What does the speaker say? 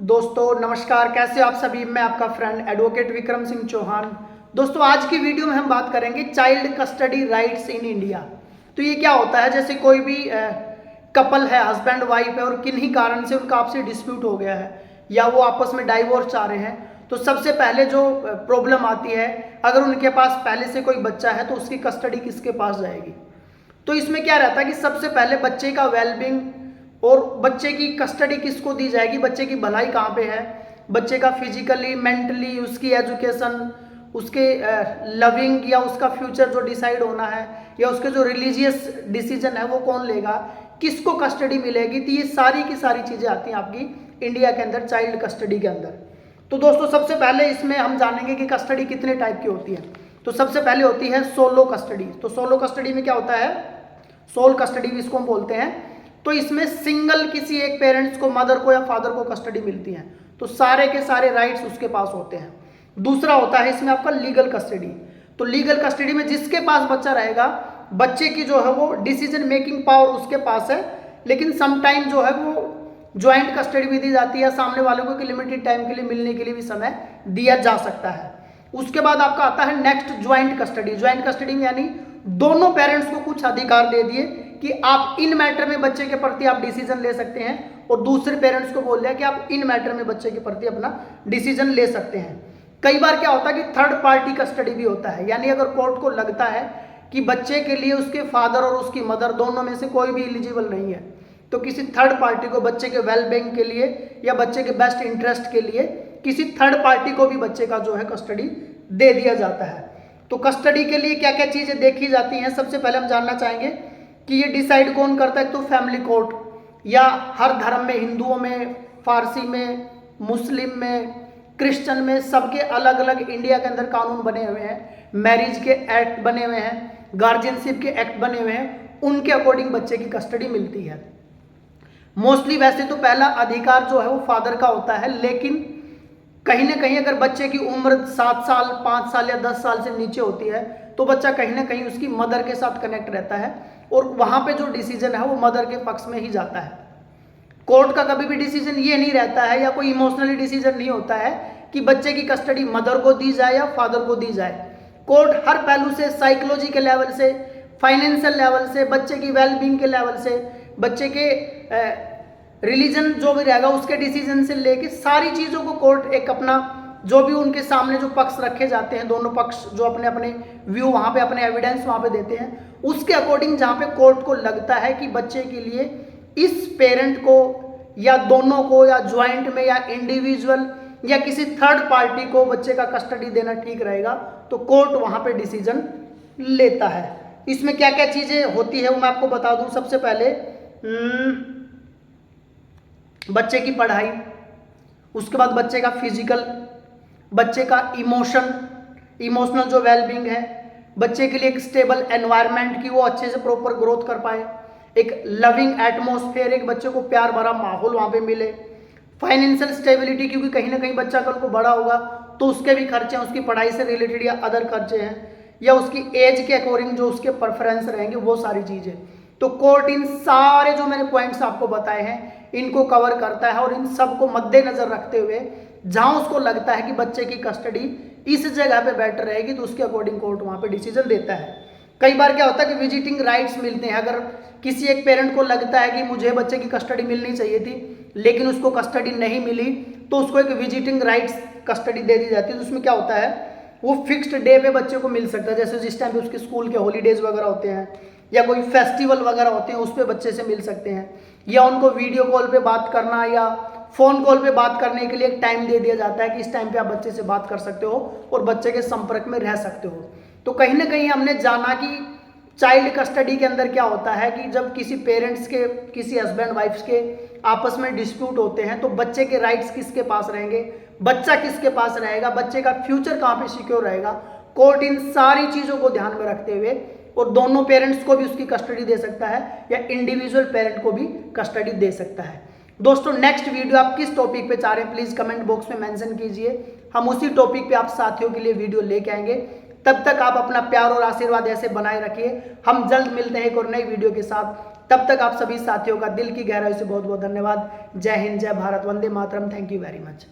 दोस्तों नमस्कार, कैसे हो आप सभी। मैं आपका फ्रेंड एडवोकेट विक्रम सिंह चौहान। दोस्तों आज की वीडियो में हम बात करेंगे child custody rights in India. तो ये क्या होता है, जैसे कोई भी कपल है, हस्बैंड वाइफ है, और किन्हीं कारण से उनका आपसे डिस्प्यूट हो गया है या वो आपस में डाइवोर्स चाह रहे हैं, तो सबसे पहले जो प्रॉब्लम आती है, अगर उनके पास पहले से कोई बच्चा है तो उसकी कस्टडी किसके पास जाएगी। तो इसमें क्या रहता है कि सबसे पहले बच्चे का वेलबींग और बच्चे की कस्टडी किसको दी जाएगी, बच्चे की भलाई कहाँ पे है, बच्चे का फिजिकली मेंटली, उसकी एजुकेशन, उसके लविंग या उसका फ्यूचर जो डिसाइड होना है, या उसके जो रिलीजियस डिसीजन है वो कौन लेगा, किसको कस्टडी मिलेगी। तो ये सारी की सारी चीज़ें आती हैं आपकी इंडिया के अंदर चाइल्ड कस्टडी के अंदर। तो दोस्तों सबसे पहले इसमें हम जानेंगे कि कस्टडी कितने टाइप की होती है। तो सबसे पहले होती है सोलो कस्टडी। तो सोलो कस्टडी में क्या होता है, सोल कस्टडी भी इसको हम बोलते हैं। तो इसमें सिंगल किसी एक पेरेंट्स को, मदर को या फादर को कस्टडी मिलती है, तो सारे के सारे राइट्स उसके पास होते हैं। दूसरा होता है इसमें आपका लीगल कस्टडी। तो लीगल कस्टडी में जिसके पास बच्चा रहेगा, बच्चे की जो है वो डिसीजन मेकिंग पावर उसके पास है, लेकिन समटाइम जो है वो ज्वाइंट कस्टडी भी दी जाती है, सामने वालों को लिमिटेड टाइम के लिए मिलने के लिए भी समय दिया जा सकता है। उसके बाद आपका आता है next joint custody. Joint custody में यानी दोनों पेरेंट्स को कुछ अधिकार दे दिए कि आप इन मैटर में बच्चे के प्रति आप डिसीजन ले सकते हैं, और दूसरे पेरेंट्स को बोल दिया कि आप इन मैटर में बच्चे के प्रति अपना डिसीजन ले सकते हैं। कई बार क्या होता है कि थर्ड पार्टी कस्टडी भी होता है, यानी अगर कोर्ट को लगता है कि बच्चे के लिए उसके फादर और उसकी मदर दोनों में से कोई भी एलिजिबल नहीं है, तो किसी थर्ड पार्टी को बच्चे के वेलबींग के लिए या बच्चे के बेस्ट इंटरेस्ट के लिए किसी थर्ड पार्टी को भी बच्चे का जो है कस्टडी दे दिया जाता है। तो कस्टडी के लिए क्या क्या चीज़ें देखी जाती हैं, सबसे पहले हम जानना चाहेंगे कि ये डिसाइड कौन करता है। तो फैमिली कोर्ट, या हर धर्म में, हिंदुओं में, फारसी में, मुस्लिम में, क्रिश्चियन में, सबके अलग अलग इंडिया के अंदर कानून बने हुए हैं, मैरिज के एक्ट बने हुए हैं, गार्जियनशिप के एक्ट बने हुए हैं, उनके अकॉर्डिंग बच्चे की कस्टडी मिलती है। मोस्टली वैसे तो पहला अधिकार जो है वो फादर का होता है, लेकिन कहीं ना कहीं अगर बच्चे की उम्र 7 साल, 5 साल या 10 साल से नीचे होती है, तो बच्चा कहीं ना कहीं उसकी मदर के साथ कनेक्ट रहता है, और वहाँ पे जो डिसीजन है वो मदर के पक्ष में ही जाता है। कोर्ट का कभी भी डिसीजन ये नहीं रहता है, या कोई इमोशनली डिसीजन नहीं होता है कि बच्चे की कस्टडी मदर को दी जाए या फादर को दी जाए। कोर्ट हर पहलू से, साइकोलॉजी के लेवल से, फाइनेंशियल लेवल से, बच्चे की वेलबींग के लेवल से, बच्चे के रिलीजन जो भी रहेगा उसके डिसीजन से लेके सारी चीज़ों को कोर्ट एक अपना, जो भी उनके सामने जो पक्ष रखे जाते हैं, दोनों पक्ष जो अपने अपने व्यू वहाँ पे, अपने एविडेंस वहाँ पे देते हैं, उसके अकॉर्डिंग जहाँ पे कोर्ट को लगता है कि बच्चे के लिए इस पेरेंट को या दोनों को या ज्वाइंट में या इंडिविजुअल या किसी थर्ड पार्टी को बच्चे का कस्टडी देना ठीक रहेगा, तो कोर्ट वहाँ पे डिसीजन लेता है। इसमें क्या क्या चीज़ें होती है वो मैं आपको बता दूँ। सबसे पहले बच्चे की पढ़ाई, उसके बाद बच्चे का फिजिकल, बच्चे का इमोशनल जो वेलबींग है, बच्चे के लिए एक स्टेबल एनवायरनमेंट की वो अच्छे से प्रॉपर ग्रोथ कर पाए, एक लविंग एटमॉस्फेयर, एक बच्चे को प्यार भरा माहौल वहाँ पे मिले, फाइनेंशियल स्टेबिलिटी, क्योंकि कहीं ना कहीं बच्चा कल को बड़ा होगा तो उसके भी खर्चे हैं, उसकी पढ़ाई से रिलेटेड या अदर खर्चे हैं, या उसकी एज के अकॉर्डिंग जो उसके प्रेफरेंस रहेंगे, वो सारी चीज़ें। तो कोर्ट इन सारे जो मैंने पॉइंट्स आपको बताए हैं इनको कवर करता है, और इन सब को मद्देनजर रखते हुए जहां उसको लगता है कि बच्चे की कस्टडी इस जगह पे बेटर रहेगी, तो उसके अकॉर्डिंग कोर्ट वहां पे डिसीजन देता है। कई बार क्या होता है कि विजिटिंग राइट्स मिलते हैं। अगर किसी एक पेरेंट को लगता है कि मुझे बच्चे की कस्टडी मिलनी चाहिए थी लेकिन उसको कस्टडी नहीं मिली, तो उसको एक विजिटिंग राइट्स कस्टडी दे दी जाती है। तो उसमें क्या होता है, वो फिक्स्ड डे पे बच्चे को मिल सकता है, जैसे जिस टाइम पे उसके स्कूल के हॉलीडेज वगैरह होते हैं या कोई फेस्टिवल वगैरह होते हैं, उस पर बच्चे से मिल सकते हैं, या उनको वीडियो कॉल पे बात करना या फ़ोन कॉल पे बात करने के लिए एक टाइम दे दिया जाता है कि इस टाइम पे आप बच्चे से बात कर सकते हो और बच्चे के संपर्क में रह सकते हो। तो कहीं ना कहीं हमने जाना कि चाइल्ड कस्टडी के अंदर क्या होता है कि जब किसी पेरेंट्स के, किसी हस्बैंड वाइफ्स के आपस में डिस्प्यूट होते हैं, तो बच्चे के राइट्स किसके पास रहेंगे, बच्चा किसके पास रहेगा, बच्चे का फ्यूचर कहाँ पे सिक्योर रहेगा। कोर्ट इन सारी चीज़ों को ध्यान में रखते हुए और दोनों पेरेंट्स को भी उसकी कस्टडी दे सकता है या इंडिविजुअल पेरेंट को भी कस्टडी दे सकता है। दोस्तों नेक्स्ट वीडियो आप किस टॉपिक पे चाह रहे हैं प्लीज़ कमेंट बॉक्स में मेंशन कीजिए, हम उसी टॉपिक पे आप साथियों के लिए वीडियो लेके आएंगे। तब तक आप अपना प्यार और आशीर्वाद ऐसे बनाए रखिए। हम जल्द मिलते हैं एक और नई वीडियो के साथ। तब तक आप सभी साथियों का दिल की गहराई से बहुत बहुत धन्यवाद। जय हिंद, जय भारत, वंदे मातरम। Thank you very much.